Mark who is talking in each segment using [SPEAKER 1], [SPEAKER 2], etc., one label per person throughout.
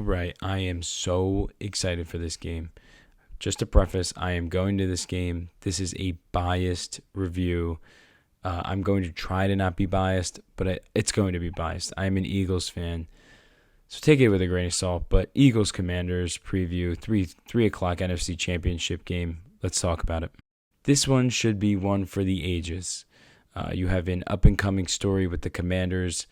[SPEAKER 1] right, I am so excited for this game. Just to preface, I am going to this game. This is a biased review. I'm going to try to not be biased, but it's going to be biased. I am an Eagles fan, so take it with a grain of salt. But Eagles Commanders preview, 3 o'clock NFC Championship game. Let's talk about it. This one should be one for the ages. You have an up-and-coming story with the Commanders.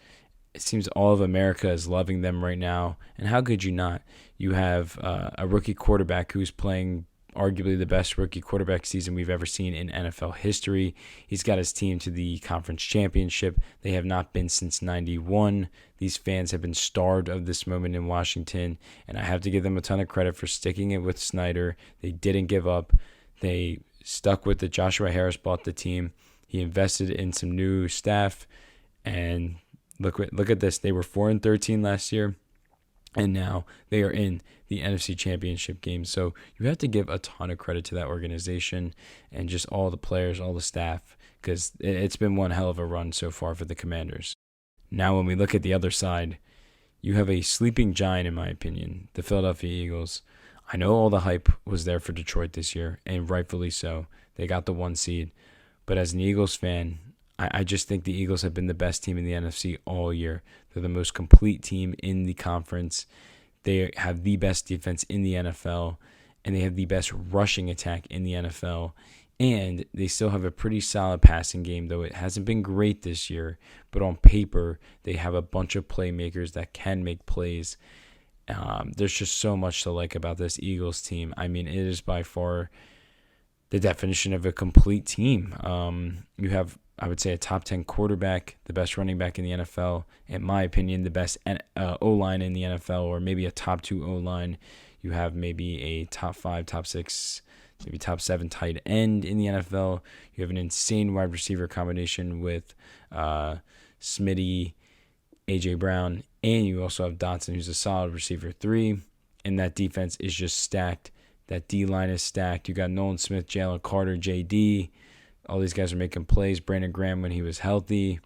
[SPEAKER 1] It seems all of America is loving them right now, and how could you not? You have a rookie quarterback who's playing arguably the best rookie quarterback season we've ever seen in NFL history. He's got his team to the conference championship. They have not been since 91. These fans have been starved of this moment in Washington, and I have to give them a ton of credit for sticking it with Snyder. They didn't give up. They stuck with it. Joshua Harris bought the team. He invested in some new staff, and look at this. They were 4-13 last year, and now they are in the NFC Championship game. So you have to give a ton of credit to that organization and just all the players, all the staff, because it's been one hell of a run so far for the Commanders. Now when we look at the other side, you have a sleeping giant, in my opinion, the Philadelphia Eagles. I know all the hype was there for Detroit this year, and rightfully so. They got the 1 seed. But as an Eagles fan, I just think the Eagles have been the best team in the NFC all year. They're the most complete team in the conference. They have the best defense in the NFL, and they have the best rushing attack in the NFL. And they still have a pretty solid passing game, though it hasn't been great this year. But on paper, they have a bunch of playmakers that can make plays. There's just so much to like about this Eagles team. I mean, it is by far the definition of a complete team. You have, I would say, a top 10 quarterback, the best running back in the NFL, in my opinion, the best O-line in the NFL, or maybe a top 2 O-line. You have maybe a top 5, top 6, maybe top 7 tight end in the NFL. You have an insane wide receiver combination with Smitty, A.J. Brown, and you also have Dotson, who's a solid receiver 3, and that defense is just stacked. That D-line is stacked. You got Nolan Smith, Jalen Carter, J.D., all these guys are making plays. Brandon Graham when he was healthy.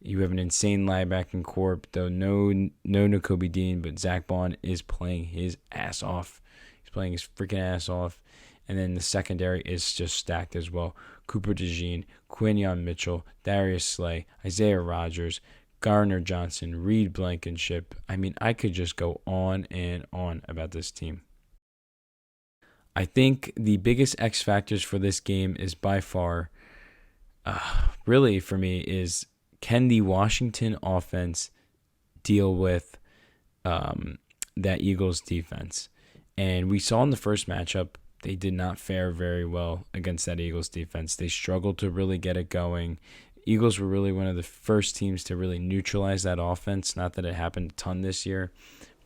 [SPEAKER 1] You have an insane linebacking corps, though no Nakobe Dean, but Zach Bond is playing his ass off. He's playing his freaking ass off. And then the secondary is just stacked as well. Cooper DeJean, Quinion Mitchell, Darius Slay, Isaiah Rodgers, Gardner Johnson, Reed Blankenship. I mean, I could just go on and on about this team. I think the biggest X factors for this game is by far, really for me, is can the Washington offense deal with that Eagles defense? And we saw in the first matchup, they did not fare very well against that Eagles defense. They struggled to really get it going. Eagles were really one of the first teams to really neutralize that offense. Not that it happened a ton this year,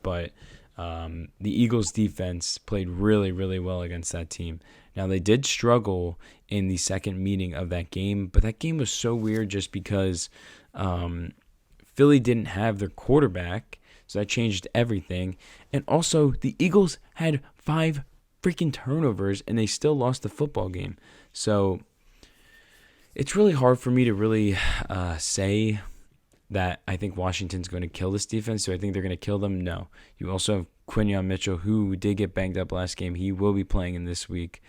[SPEAKER 1] but the Eagles defense played really, really well against that team. Now, they did struggle in the second meeting of that game, but that game was so weird just because Philly didn't have their quarterback, so that changed everything. And also, the Eagles had 5 freaking turnovers, and they still lost the football game. So it's really hard for me to really say that I think Washington's going to kill this defense. Do I think they're going to kill them? No. You also have Quinion Mitchell, who did get banged up last game. He will be playing in this week,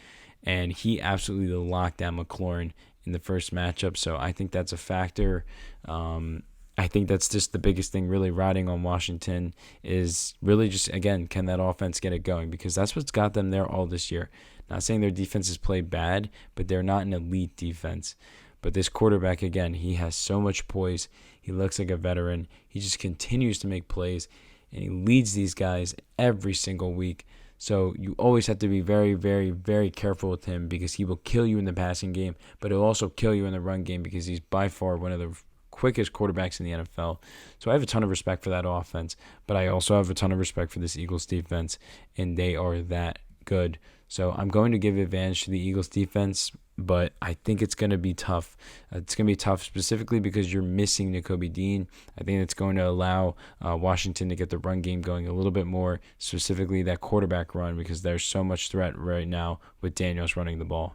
[SPEAKER 1] and he absolutely locked down McLaurin in the first matchup. So I think that's a factor. I think that's just the biggest thing really riding on Washington is really just, again, can that offense get it going? Because that's what's got them there all this year. Not saying their defense has played bad, but they're not an elite defense. But this quarterback, again, he has so much poise. He looks like a veteran. He just continues to make plays, and he leads these guys every single week. So you always have to be very, very, very careful with him because he will kill you in the passing game, but he'll also kill you in the run game because he's by far one of the quickest quarterbacks in the NFL. So I have a ton of respect for that offense, but I also have a ton of respect for this Eagles defense, and they are that good. So I'm going to give advantage to the Eagles defense, but I think it's going to be tough. It's going to be tough specifically because you're missing Nakobe Dean. I think it's going to allow Washington to get the run game going a little bit more, specifically that quarterback run, because there's so much threat right now with Daniels running the ball.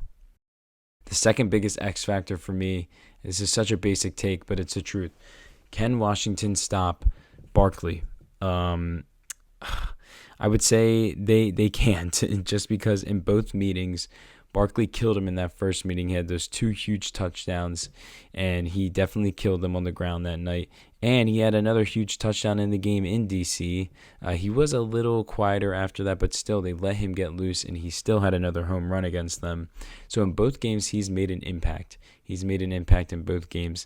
[SPEAKER 1] The second biggest X factor for me, this is such a basic take, but it's the truth. Can Washington stop Barkley? I would say they can't, just because in both meetings, Barkley killed him in that first meeting. He had those 2 huge touchdowns, and he definitely killed them on the ground that night. And he had another huge touchdown in the game in D.C. He was a little quieter after that, but still, they let him get loose, and he still had another home run against them. So in both games, he's made an impact. He's made an impact in both games.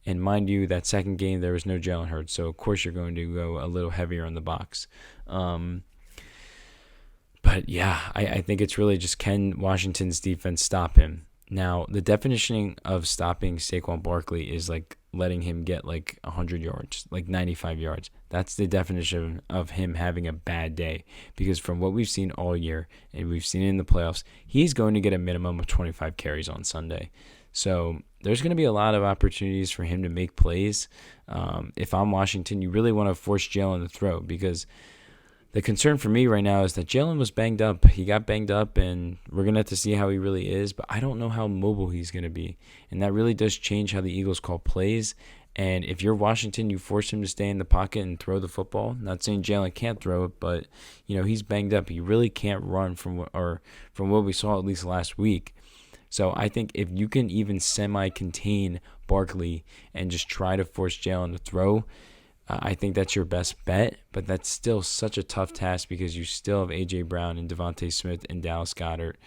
[SPEAKER 1] And mind you, that second game, there was no Jalen Hurts, so of course you're going to go a little heavier on the box. But yeah, I think it's really just, can Washington's defense stop him? Now, the definition of stopping Saquon Barkley is like letting him get like 100 yards, like 95 yards. That's the definition of him having a bad day. Because from what we've seen all year, and we've seen it in the playoffs, he's going to get a minimum of 25 carries on Sunday. So there's going to be a lot of opportunities for him to make plays. If I'm Washington, you really want to force Jalen to throw, because the concern for me right now is that Jalen was banged up. He got banged up, and we're going to have to see how he really is, but I don't know how mobile he's going to be. And that really does change how the Eagles call plays. And if you're Washington, you force him to stay in the pocket and throw the football. Not saying Jalen can't throw it, but he's banged up. He really can't run from what we saw at least last week. So I think if you can even semi-contain Barkley and just try to force Jalen to throw, I think that's your best bet, but that's still such a tough task because you still have A.J. Brown and Devontae Smith and Dallas Goedert.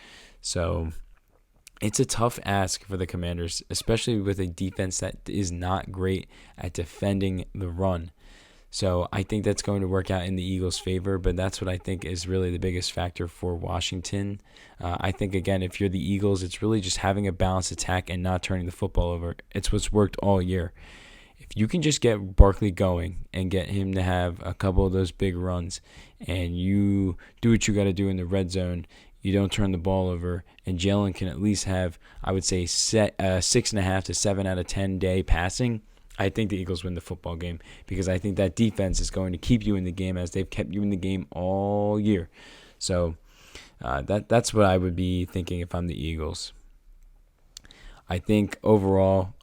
[SPEAKER 1] So it's a tough ask for the Commanders, especially with a defense that is not great at defending the run. So I think that's going to work out in the Eagles' favor, but that's what I think is really the biggest factor for Washington. I think, again, if you're the Eagles, it's really just having a balanced attack and not turning the football over. It's what's worked all year. If you can just get Barkley going and get him to have a couple of those big runs, and you do what you got to do in the red zone, you don't turn the ball over, and Jalen can at least have, I would say, 6.5 to 7 out of 10 day passing, I think the Eagles win the football game, because I think that defense is going to keep you in the game as they've kept you in the game all year. So that's what I would be thinking if I'm the Eagles. I think overall,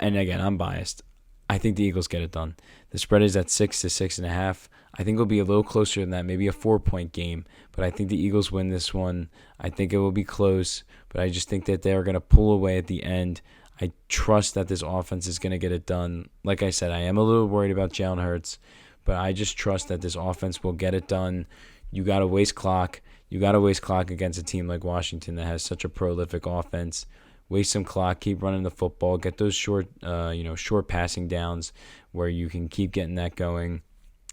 [SPEAKER 1] and again, I'm biased, I think the Eagles get it done. The spread is at 6 to 6.5. I think it'll be a little closer than that, maybe a 4-point game. But I think the Eagles win this one. I think it will be close, but I just think that they are going to pull away at the end. I trust that this offense is going to get it done. Like I said, I am a little worried about Jalen Hurts, but I just trust that this offense will get it done. You got to waste clock. You got to waste clock against a team like Washington that has such a prolific offense. Waste some clock, keep running the football, get those short passing downs where you can keep getting that going,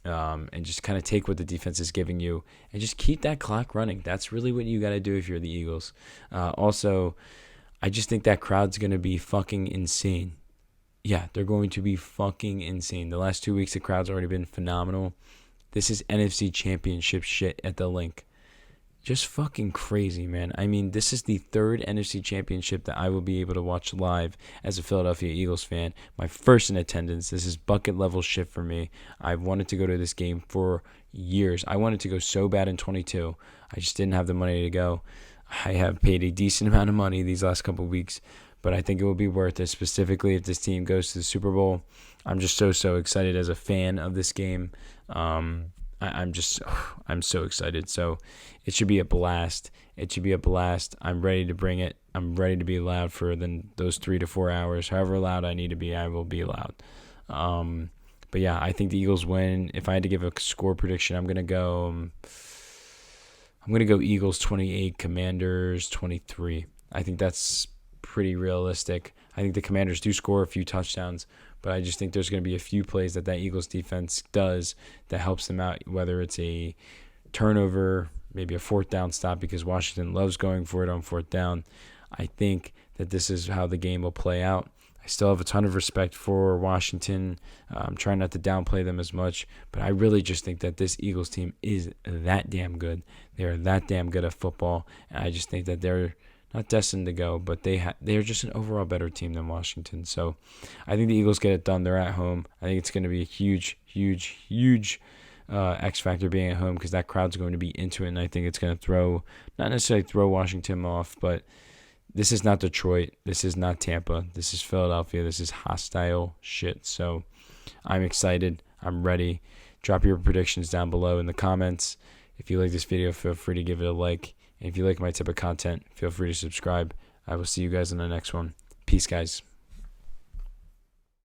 [SPEAKER 1] and just kind of take what the defense is giving you and just keep that clock running. That's really what you got to do if you're the Eagles. Also, I just think that crowd's going to be fucking insane. Yeah, they're going to be fucking insane. The last 2 weeks, the crowd's already been phenomenal. This is NFC Championship shit at the Link. Just fucking crazy, man. I mean, this is the third NFC Championship that I will be able to watch live as a Philadelphia Eagles fan. My first in attendance. This is bucket level shit for me. I've wanted to go to this game for years. I wanted to go so bad in 22. I just didn't have the money to go. I have paid a decent amount of money these last couple of weeks, but I think it will be worth it, specifically if this team goes to the Super Bowl. I'm just so excited as a fan of this game. I'm so excited. So it should be a blast. I'm ready to bring it. I'm ready to be loud for those 3 to 4 hours. However loud I need to be, I will be loud. But yeah, I think the Eagles win. If I had to give a score prediction, I'm gonna go Eagles 28, Commanders 23. I think that's pretty realistic. I think the Commanders do score a few touchdowns, but I just think there's going to be a few plays that Eagles defense does that helps them out, whether it's a turnover, maybe a fourth down stop, because Washington loves going for it on fourth down. I think that this is how the game will play out. I still have a ton of respect for Washington. I'm trying not to downplay them as much, but I really just think that this Eagles team is that damn good. They are that damn good at football, and I just think that they're not destined to go, but they're just an overall better team than Washington. So I think the Eagles get it done. They're at home. I think it's going to be a huge X factor being at home, because that crowd's going to be into it, and I think it's going to not necessarily throw Washington off, but this is not Detroit. This is not Tampa. This is Philadelphia. This is hostile shit. So I'm excited. I'm ready. Drop your predictions down below in the comments. If you like this video, feel free to give it a like. And if you like my type of content, feel free to subscribe. I will see you guys in the next one. Peace, guys.